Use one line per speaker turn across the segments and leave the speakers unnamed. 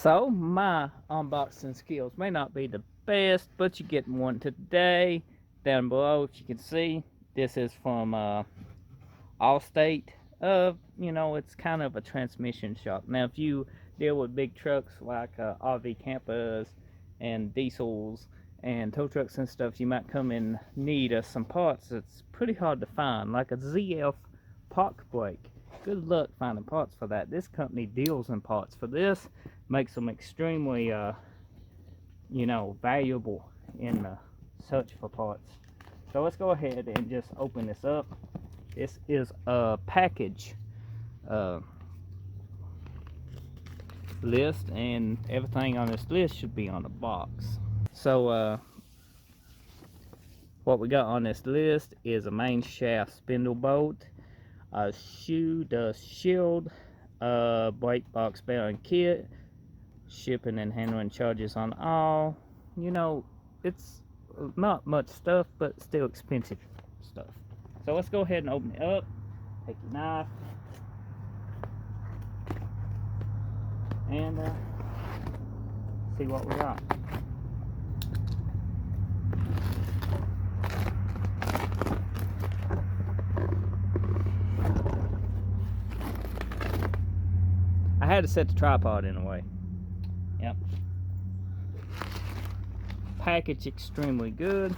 So my unboxing skills may not be the best, but you get one today. Down below, if you can see, this is from Allstate. It's kind of a transmission shop. Now, if you deal with big trucks like RV campers and diesels and tow trucks and stuff, you might come in need of some parts. It's pretty hard to find, like a ZF park brake. Good luck finding parts for that. This company deals in parts for this, makes them extremely, valuable in the search for parts. So let's go ahead and just open this up. This is a package list, and everything on this list should be on the box. So what we got on this list is a main shaft spindle bolt, a shoe dust shield, brake box bearing kit, shipping and handling charges on all. It's not much stuff, but still expensive stuff. So let's go ahead and open it up. Take your knife and see what we got. I had to set the tripod in a way. Yep. Package extremely good.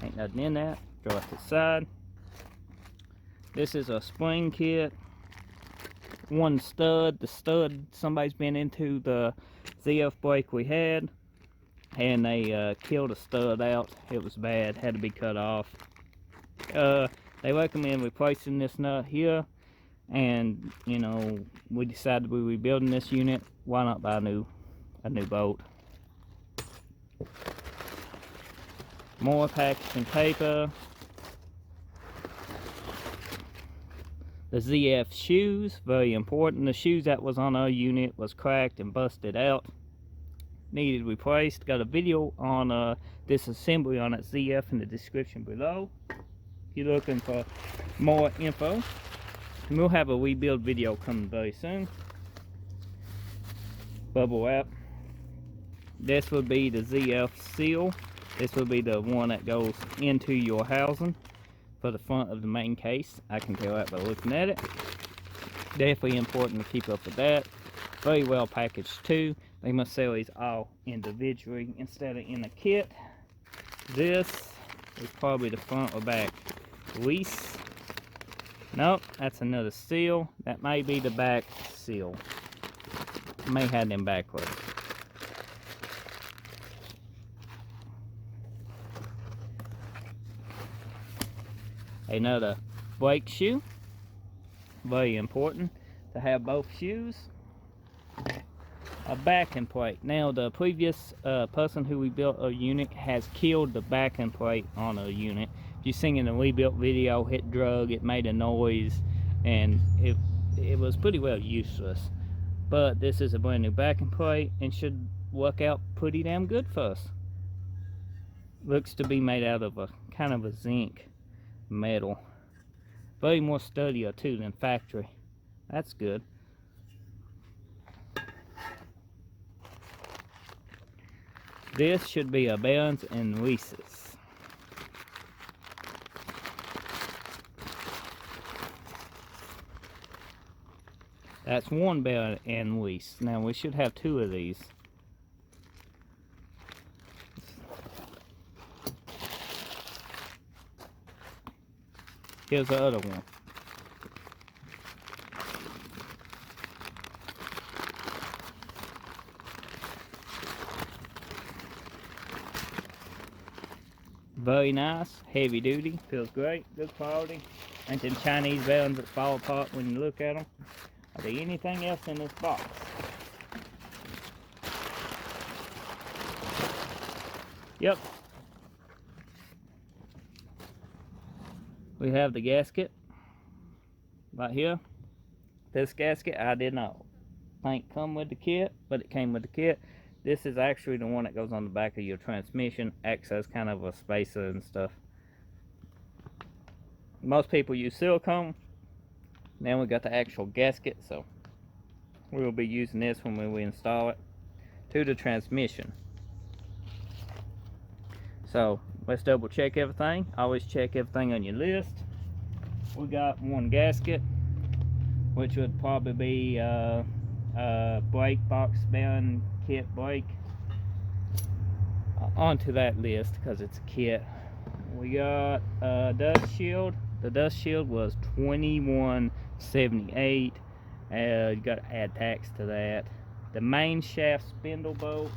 Ain't nothing in that. Throw it to the side. This is a spring kit. One stud. The stud, somebody's been into the ZF brake we had, and they killed a stud out. It was bad. Had to be cut off. They recommend replacing this nut here. And we decided we were rebuilding this unit. Why not buy a new bolt? More packaging paper. The ZF shoes, very important. The shoes that was on our unit was cracked and busted out. Needed replaced. Got a video on disassembly on that ZF in the description below. If you're looking for more info. And we'll have a rebuild video coming very soon. Bubble wrap. This would be the ZF seal. This would be the one that goes into your housing for the front of the main case. I can tell that by looking at it. Definitely important to keep up with that. Very well packaged too. They must sell these all individually instead of in a kit. This is probably the front or back release. Nope, that's another seal. That may be the back seal. May have them backwards. Another brake shoe. Very important to have both shoes. A backing plate. Now, the previous person who rebuilt a unit has killed the backing plate on a unit. If you seen in a rebuilt video, hit drug, it made a noise, and it was pretty well useless. But this is a brand new backing plate and should work out pretty damn good for us. Looks to be made out of a kind of a zinc metal. Very more sturdier too than factory. That's good. This should be a bearings and releases. That's one bearing and release. Now we should have two of these. Here's the other one. Very nice, heavy duty, feels great, good quality. Ain't them Chinese bearings that fall apart when you look at them. Are there anything else in this box? Yep. We have the gasket right here. This gasket I did not think come with the kit, but it came with the kit. This is actually the one that goes on the back of your transmission, acts as kind of a spacer and stuff. Most people use silicone. Now we got the actual gasket, so We will be using this when we install it to the transmission. So let's double check everything. Always check everything on your list. We got one gasket, which would probably be a brake box bearing kit brake, onto that list because it's a kit. We got a dust shield. The dust shield was $21.78. You got to add tax to that. The main shaft spindle bolt,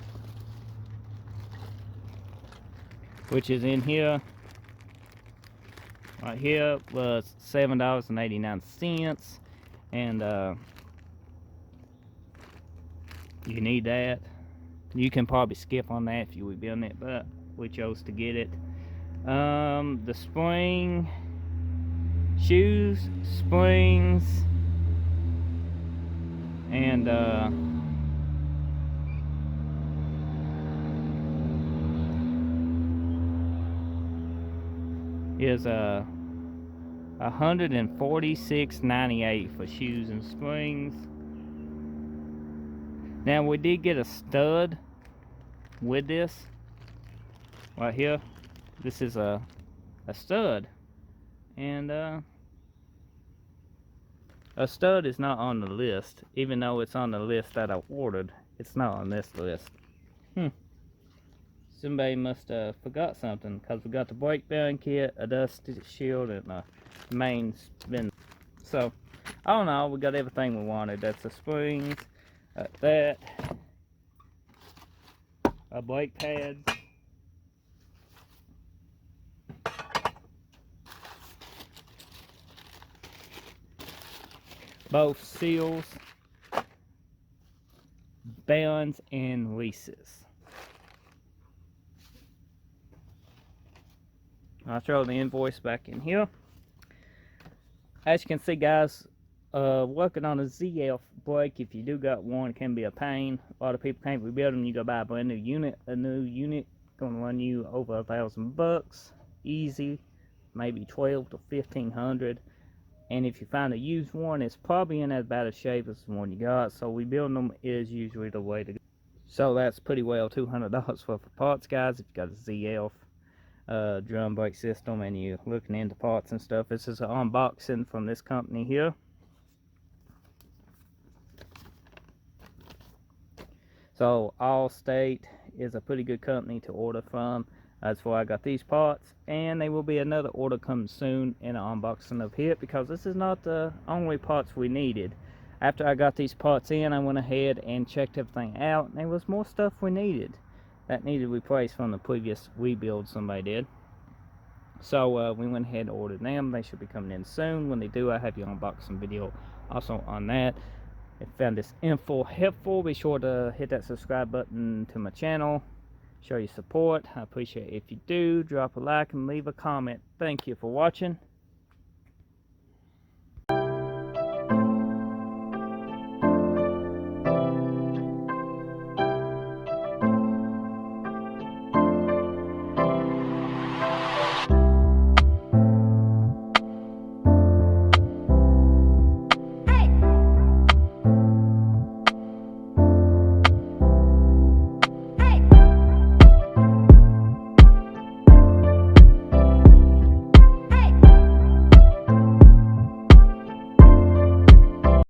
which is in here, right here, was $7.89, and you need that. You can probably skip on that if you were building it, but we chose to get it. The spring, shoes, springs, and is $146.98 for shoes and springs. Now we did get a stud with this right here. This is a stud, and a stud is not on the list, even though it's on the list that I ordered. It's not on this list. Somebody must have forgot something, because we got the brake bearing kit, a dust shield, and a main spin. So all in all, we got everything we wanted. That's the springs, that, a brake pad, both seals, bearings, and leases. I'll throw the invoice back in here. As you can see, guys, working on a ZF brake, if you do got one, it can be a pain. A lot of people can't rebuild them. You go buy a brand new unit. A new unit gonna run you over $1,000 easy, maybe 12 to 1500. And if you find a used one, it's probably in as bad a shape as the one you got. So rebuilding them is usually the way to go. So that's pretty well $200 worth of parts, guys. If you got a ZF drum brake system and you're looking into parts and stuff. This is an unboxing from this company here. So Allstate is a pretty good company to order from. That's why I got these parts, and there will be another order coming soon in an unboxing of it, because this is not the only parts we needed. After I got these parts in, I went ahead and checked everything out, and there was more stuff we needed that needed replaced from the previous rebuild somebody did. So we went ahead and ordered them. They should be coming in soon. When they do, I have your unboxing video also on that. If you found this info helpful, be sure to hit that subscribe button to my channel. Show your support. I appreciate it if you do. Drop a like and leave a comment. Thank you for watching.